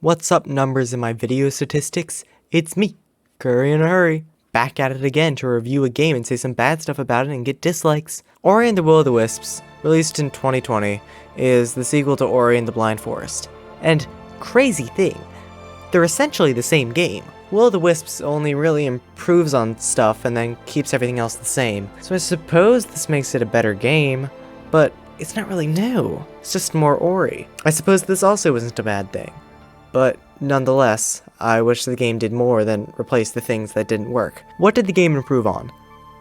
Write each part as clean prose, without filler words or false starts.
What's up, numbers in my video statistics? It's me, Curry in a Hurry, back at it again to review a game and say some bad stuff about it and get dislikes. Ori and The Will, the Wisps, released in 2020, is the sequel to Ori and the Blind Forest. And crazy thing, they're essentially the same game. Will of the Wisps only really improves on stuff and then keeps everything else the same. So I suppose this makes it a better game, but it's not really new. It's just more Ori. I suppose this also isn't a bad thing. But nonetheless, I wish the game did more than replace the things that didn't work. What did the game improve on?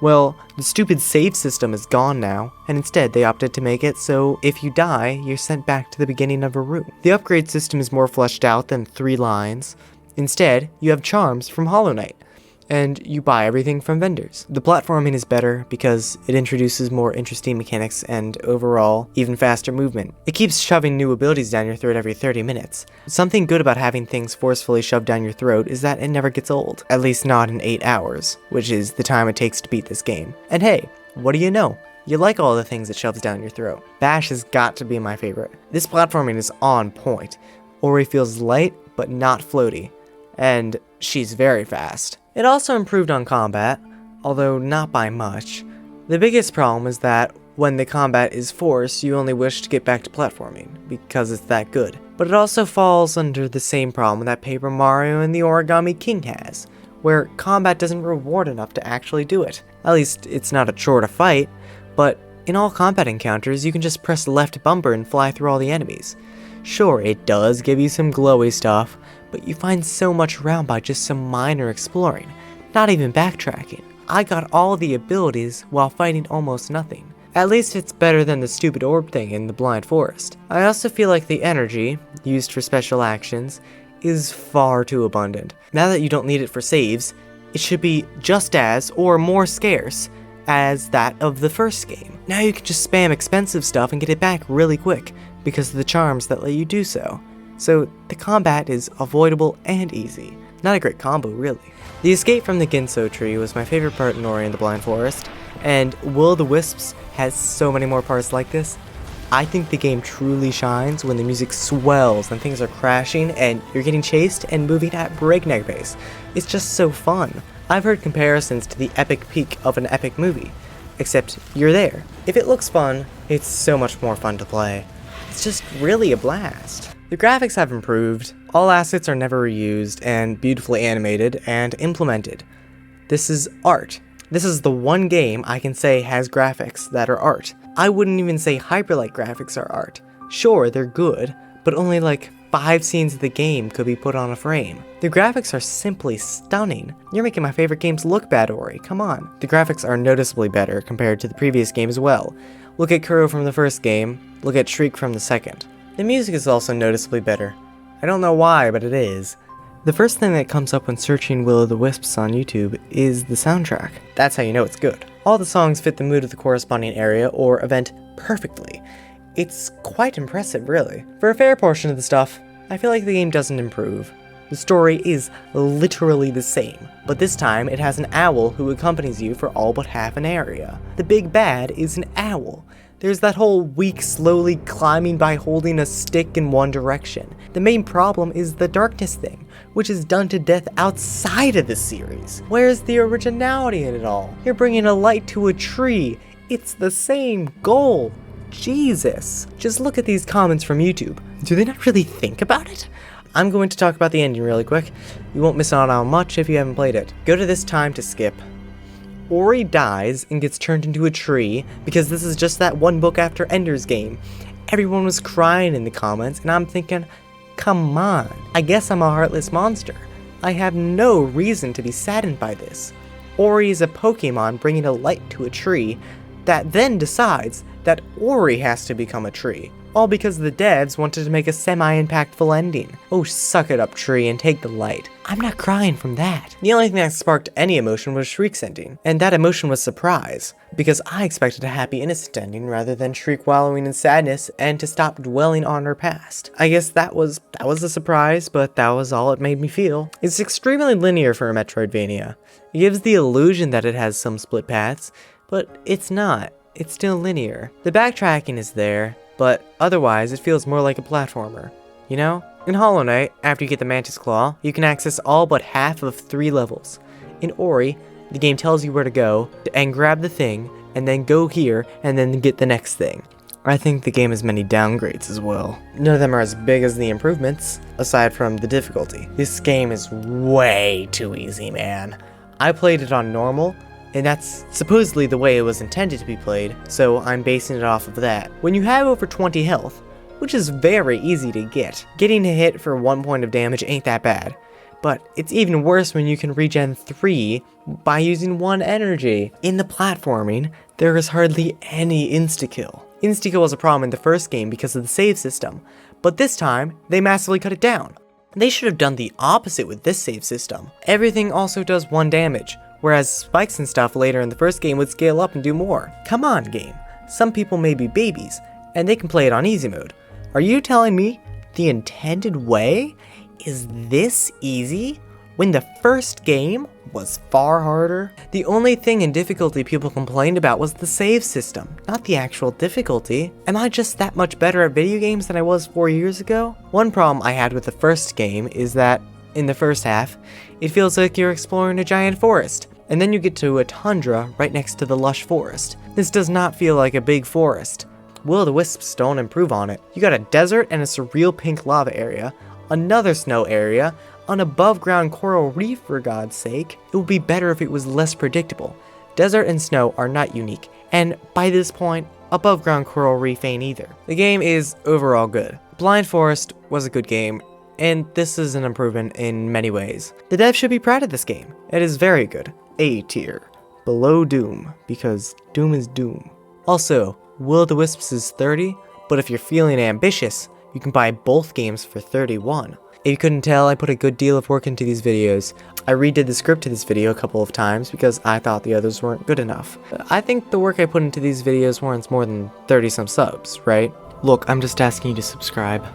Well, the stupid save system is gone now, and instead they opted to make it so if you die, you're sent back to the beginning of a room. The upgrade system is more fleshed out than 3 lines. Instead, you have charms from Hollow Knight, and you buy everything from vendors. The platforming is better because it introduces more interesting mechanics and overall, even faster movement. It keeps shoving new abilities down your throat every 30 minutes. Something good about having things forcefully shoved down your throat is that it never gets old. At least not in 8 hours, which is the time it takes to beat this game. And hey, what do you know? You like all the things it shoves down your throat. Bash has got to be my favorite. This platforming is on point. Ori feels light, but not floaty. And she's very fast. It also improved on combat, although not by much. The biggest problem is that when the combat is forced, you only wish to get back to platforming, because it's that good. But it also falls under the same problem that Paper Mario and the Origami King has, where combat doesn't reward enough to actually do it. At least, it's not a chore to fight, but in all combat encounters, you can just press the left bumper and fly through all the enemies. Sure, it does give you some glowy stuff, but you find so much around by just some minor exploring, not even backtracking. I got all the abilities while fighting almost nothing. At least it's better than the stupid orb thing in the Blind Forest. I also feel like the energy, used for special actions, is far too abundant. Now that you don't need it for saves, it should be just as, or more scarce, as that of the first game. Now you can just spam expensive stuff and get it back really quick, because of the charms that let you do so. So the combat is avoidable and easy. Not a great combo, really. The escape from the Ginso tree was my favorite part in Ori and the Blind Forest, and Will of the Wisps has so many more parts like this. I think the game truly shines when the music swells and things are crashing and you're getting chased and moving at breakneck pace. It's just so fun. I've heard comparisons to the epic peak of an epic movie, except you're there. If it looks fun, it's so much more fun to play. It's just really a blast. The graphics have improved, all assets are never reused, and beautifully animated and implemented. This is art. This is the one game I can say has graphics that are art. I wouldn't even say Hyperlight graphics are art. Sure, they're good, but only like 5 scenes of the game could be put on a frame. The graphics are simply stunning. You're making my favorite games look bad, Ori, come on. The graphics are noticeably better compared to the previous game as well. Look at Kuro from the first game, look at Shriek from the second. The music is also noticeably better. I don't know why, but it is. The first thing that comes up when searching Will of the Wisps on YouTube is the soundtrack. That's how you know it's good. All the songs fit the mood of the corresponding area or event perfectly. It's quite impressive, really. For a fair portion of the stuff, I feel like the game doesn't improve. The story is literally the same, but this time it has an owl who accompanies you for all but half an area. The big bad is an owl. There's that whole weak, slowly climbing by holding a stick in one direction. The main problem is the darkness thing, which is done to death outside of the series. Where's the originality in it all? You're bringing a light to a tree. It's the same goal. Jesus. Just look at these comments from YouTube. Do they not really think about it? I'm going to talk about the ending really quick. You won't miss out on much if you haven't played it. Go to this time to skip. Ori dies and gets turned into a tree because this is just that one book after Ender's Game. Everyone was crying in the comments and I'm thinking, come on, I guess I'm a heartless monster. I have no reason to be saddened by this. Ori is a Pokemon bringing a light to a tree that then decides that Ori has to become a tree. All because the devs wanted to make a semi-impactful ending. Oh, suck it up, tree, and take the light. I'm not crying from that. The only thing that sparked any emotion was Shriek's ending, and that emotion was surprise, because I expected a happy, innocent ending rather than Shriek wallowing in sadness and to stop dwelling on her past. I guess that was a surprise, but that was all it made me feel. It's extremely linear for a Metroidvania. It gives the illusion that it has some split paths, but it's not. It's still linear. The backtracking is there, but otherwise it feels more like a platformer. You know? In Hollow Knight, after you get the Mantis Claw, you can access all but half of 3 levels. In Ori, the game tells you where to go and grab the thing, and then go here and then get the next thing. I think the game has many downgrades as well. None of them are as big as the improvements, aside from the difficulty. This game is way too easy, man. I played it on normal, and that's supposedly the way it was intended to be played, so I'm basing it off of that. When you have over 20 health, which is very easy to get, getting a hit for 1 point of damage ain't that bad. But it's even worse when you can regen 3 by using 1 energy. In the platforming, there is hardly any insta-kill. Insta-kill was a problem in the first game because of the save system, but this time, they massively cut it down. They should have done the opposite with this save system. Everything also does 1 damage, whereas spikes and stuff later in the first game would scale up and do more. Come on, game. Some people may be babies, and they can play it on easy mode. Are you telling me the intended way is this easy when the first game was far harder? The only thing in difficulty people complained about was the save system, not the actual difficulty. Am I just that much better at video games than I was 4 years ago? One problem I had with the first game is that, in the first half, it feels like you're exploring a giant forest, and then you get to a tundra right next to the lush forest. This does not feel like a big forest. Will o' the Wisps don't improve on it. You got a desert and a surreal pink lava area, another snow area, an above ground coral reef for God's sake. It would be better if it was less predictable. Desert and snow are not unique, and by this point, above ground coral reef ain't either. The game is overall good. Blind Forest was a good game, and this is an improvement in many ways. The devs should be proud of this game. It is very good. A tier. Below Doom, because Doom is Doom. Also, Will o' the Wisps is 30, but if you're feeling ambitious, you can buy both games for 31. If you couldn't tell, I put a good deal of work into these videos. I redid the script to this video a couple of times because I thought the others weren't good enough. I think the work I put into these videos warrants more than 30 some subs, right? Look, I'm just asking you to subscribe.